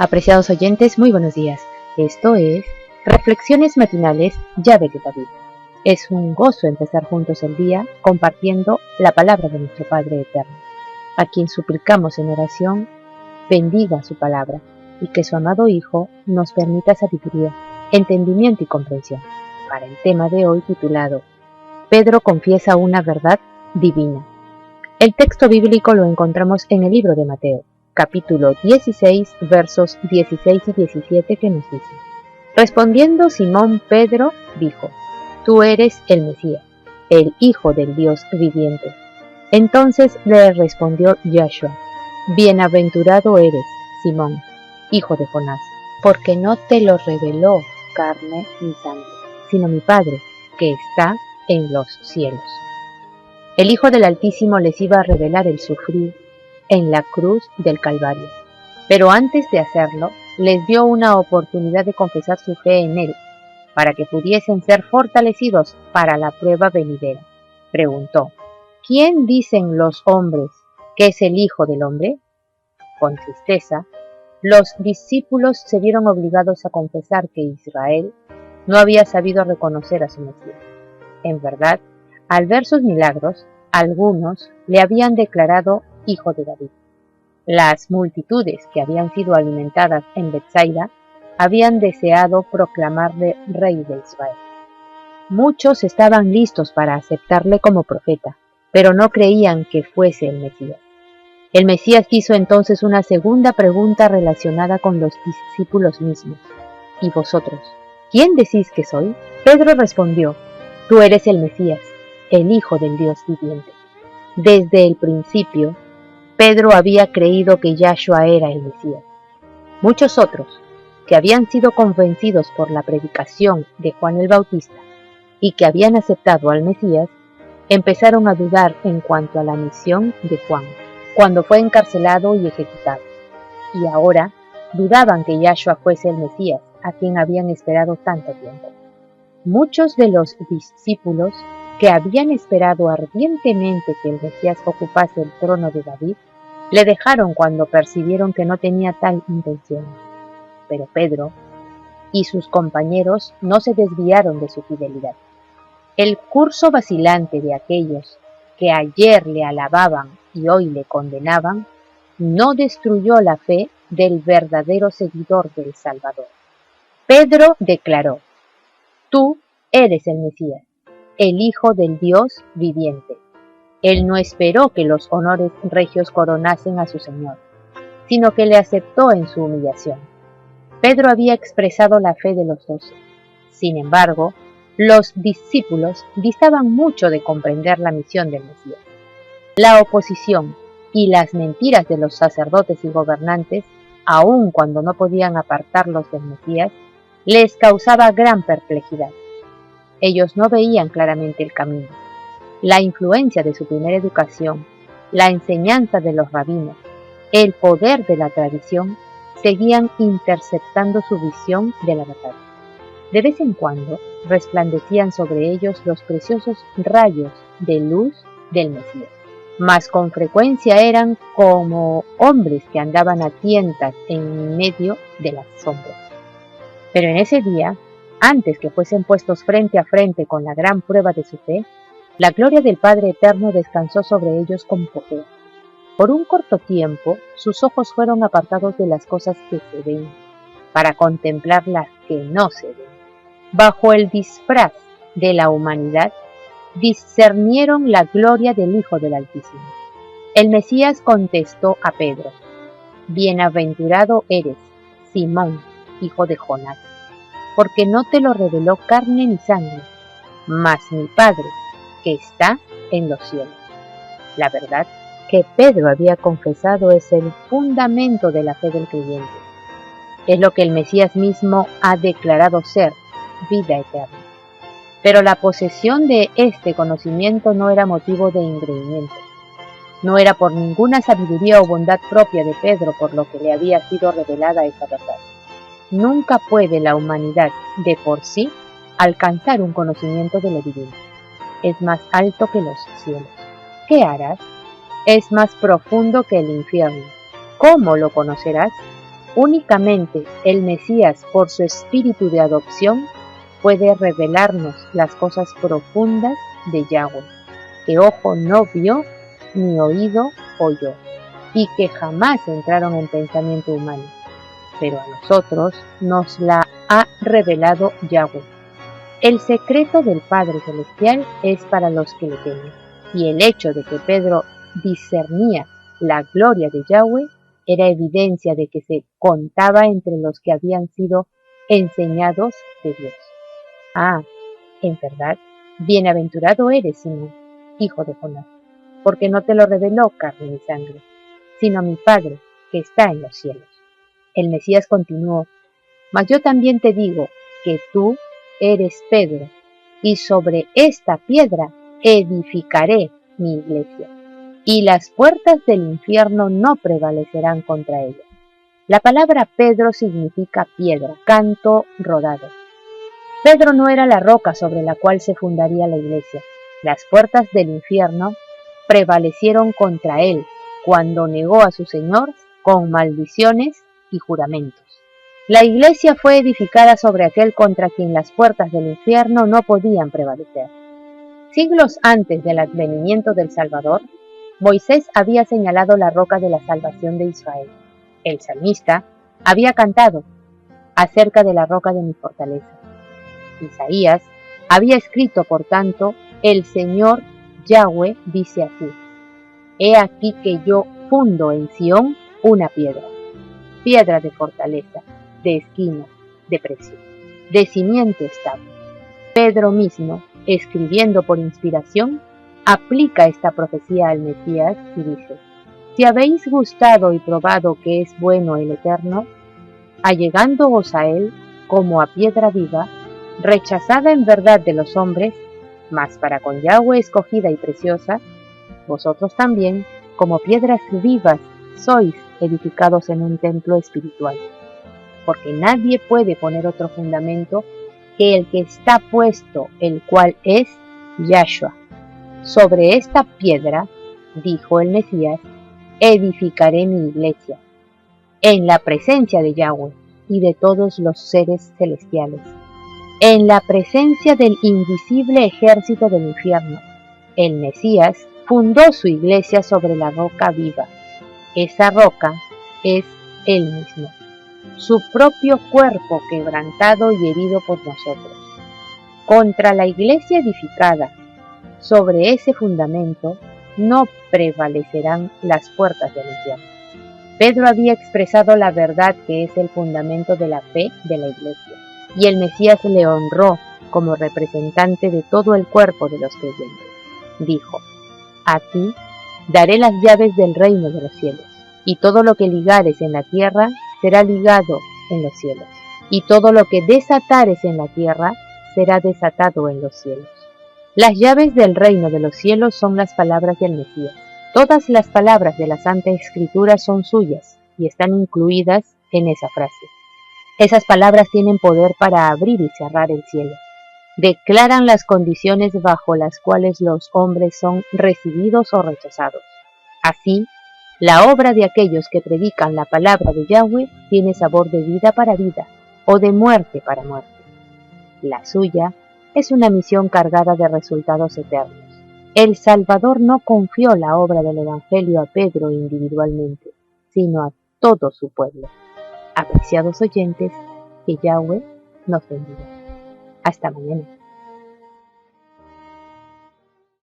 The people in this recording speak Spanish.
Apreciados oyentes, muy buenos días. Esto es Reflexiones Matinales Llave de David. Es un gozo empezar juntos el día compartiendo la palabra de nuestro Padre Eterno, a quien suplicamos en oración bendiga su palabra y que su amado Hijo nos permita sabiduría, entendimiento y comprensión. Para el tema de hoy titulado Pedro confiesa una verdad divina. El texto bíblico lo encontramos en el libro de Mateo, capítulo 16, versos 16 y 17, que nos dice: Respondiendo Simón Pedro dijo: Tú eres el Mesías, el Hijo del Dios viviente. Entonces le respondió Yahshua: Bienaventurado eres, Simón, hijo de Jonás, porque no te lo reveló carne ni sangre, sino mi Padre, que está en los cielos. El Hijo del Altísimo les iba a revelar el sufrir en la cruz del Calvario, pero antes de hacerlo, les dio una oportunidad de confesar su fe en Él, para que pudiesen ser fortalecidos para la prueba venidera. Preguntó: ¿Quién dicen los hombres que es el Hijo del Hombre? Con tristeza, los discípulos se vieron obligados a confesar que Israel no había sabido reconocer a su Mesías. En verdad, al ver sus milagros, algunos le habían declarado Hijo de David. Las multitudes que habían sido alimentadas en Betsaida habían deseado proclamarle Rey de Israel. Muchos estaban listos para aceptarle como profeta, pero no creían que fuese el Mesías. El Mesías hizo entonces una segunda pregunta relacionada con los discípulos mismos: ¿Y vosotros? ¿Quién decís que soy? Pedro respondió: Tú eres el Mesías, el Hijo del Dios viviente. Desde el principio, Pedro había creído que Yahshua era el Mesías. Muchos otros, que habían sido convencidos por la predicación de Juan el Bautista y que habían aceptado al Mesías, empezaron a dudar en cuanto a la misión de Juan, cuando fue encarcelado y ejecutado. Y ahora dudaban que Yahshua fuese el Mesías, a quien habían esperado tanto tiempo. Muchos de los discípulos que habían esperado ardientemente que el Mesías ocupase el trono de David, le dejaron cuando percibieron que no tenía tal intención. Pero Pedro y sus compañeros no se desviaron de su fidelidad. El curso vacilante de aquellos que ayer le alababan y hoy le condenaban no destruyó la fe del verdadero seguidor del Salvador. Pedro declaró: Tú eres el Mesías, el Hijo del Dios viviente. Él no esperó que los honores regios coronasen a su Señor, sino que le aceptó en su humillación. Pedro había expresado la fe de los 12. Sin embargo, los discípulos distaban mucho de comprender la misión del Mesías. La oposición y las mentiras de los sacerdotes y gobernantes, aun cuando no podían apartarlos del Mesías, les causaba gran perplejidad. Ellos no veían claramente el camino. La influencia de su primera educación, la enseñanza de los rabinos, el poder de la tradición, seguían interceptando su visión de la verdad. De vez en cuando resplandecían sobre ellos los preciosos rayos de luz del Mesías, mas con frecuencia eran como hombres que andaban a tientas en medio de las sombras. Pero en ese día, antes que fuesen puestos frente a frente con la gran prueba de su fe, la gloria del Padre Eterno descansó sobre ellos con poder. Por un corto tiempo, sus ojos fueron apartados de las cosas que se ven, para contemplar las que no se ven. Bajo el disfraz de la humanidad, discernieron la gloria del Hijo del Altísimo. El Mesías contestó a Pedro: Bienaventurado eres, Simón, hijo de Jonás, porque no te lo reveló carne ni sangre, mas mi Padre, que está en los cielos. La verdad que Pedro había confesado es el fundamento de la fe del creyente. Es lo que el Mesías mismo ha declarado ser: vida eterna. Pero la posesión de este conocimiento no era motivo de engreimiento. No era por ninguna sabiduría o bondad propia de Pedro por lo que le había sido revelada esa verdad. Nunca puede la humanidad de por sí alcanzar un conocimiento de lo divino. Es más alto que los cielos. ¿Qué harás? Es más profundo que el infierno. ¿Cómo lo conocerás? únicamente el Mesías, por su espíritu de adopción, puede revelarnos las cosas profundas de Yahweh, que ojo no vio ni oído oyó, y que jamás entraron en pensamiento humano, pero a nosotros nos la ha revelado Yahweh. El secreto del Padre Celestial es para los que le temen, y el hecho de que Pedro discernía la gloria de Yahweh era evidencia de que se contaba entre los que habían sido enseñados de Dios. Ah, en verdad, bienaventurado eres, Simón, hijo de Jonás, porque no te lo reveló carne ni sangre, sino mi Padre que está en los cielos. El Mesías continuó: mas yo también te digo que tú eres Pedro, y sobre esta piedra edificaré mi iglesia, y las puertas del infierno no prevalecerán contra ella. La palabra Pedro significa piedra, canto rodado. Pedro no era la roca sobre la cual se fundaría la iglesia. Las puertas del infierno prevalecieron contra él cuando negó a su Señor con maldiciones y juramentos. La iglesia fue edificada sobre aquel contra quien las puertas del infierno no podían prevalecer. Siglos antes del advenimiento del Salvador, Moisés había señalado la roca de la salvación de Israel. El salmista había cantado acerca de la roca de mi fortaleza. Isaías había escrito, por tanto, el Señor Yahweh dice así: he aquí que yo fundo en Sión una piedra, piedra de fortaleza, de esquina, de precio, de cimiento estable. Pedro mismo, escribiendo por inspiración, aplica esta profecía al Mesías y dice: si habéis gustado y probado que es bueno el Eterno, allegándoos a él como a piedra viva, rechazada en verdad de los hombres, mas para con Yahweh escogida y preciosa, vosotros también, como piedras vivas, sois edificados en un templo espiritual. Porque nadie puede poner otro fundamento que el que está puesto, el cual es Yahshua. Sobre esta piedra, dijo el Mesías, edificaré mi iglesia, en la presencia de Yahweh y de todos los seres celestiales, en la presencia del invisible ejército del infierno. El Mesías fundó su iglesia sobre la roca viva. Esa roca es él mismo, su propio cuerpo quebrantado y herido por nosotros. Contra la iglesia edificada sobre ese fundamento no prevalecerán las puertas del infierno. Pedro había expresado la verdad que es el fundamento de la fe de la iglesia, y el Mesías le honró como representante de todo el cuerpo de los creyentes. Dijo: a ti daré las llaves del reino de los cielos, y todo lo que ligares en la tierra será ligado en los cielos, y todo lo que desatares en la tierra será desatado en los cielos. Las llaves del reino de los cielos son las palabras del Mesías. Todas las palabras de la Santa Escritura son suyas y están incluidas en esa frase. Esas palabras tienen poder para abrir y cerrar el cielo. Declaran las condiciones bajo las cuales los hombres son recibidos o rechazados. Así, la obra de aquellos que predican la palabra de Yahweh tiene sabor de vida para vida o de muerte para muerte. La suya es una misión cargada de resultados eternos. El Salvador no confió la obra del Evangelio a Pedro individualmente, sino a todo su pueblo. Apreciados oyentes, que Yahweh nos bendiga. Hasta mañana.